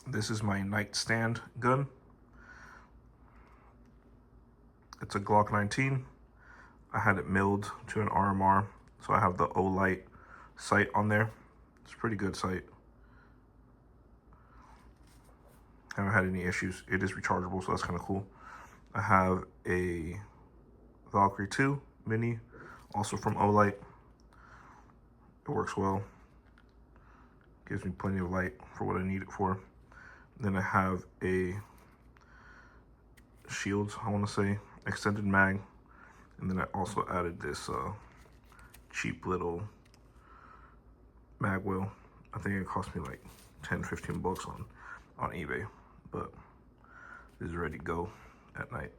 This is my Nightstand gun. It's a Glock 19. I had it milled to an RMR, so I have the Olight sight on there. It's a pretty good sight. Haven't had any issues. It is rechargeable, so that's kind of cool. I have a Valkyrie 2 Mini, also from Olight. It works well. Gives me plenty of light for what I need it for. Then I have a Shields, I want to say, extended mag. And then I also added this cheap little mag wheel. I think it cost me like 10-15 bucks on eBay, but this is ready to go at night.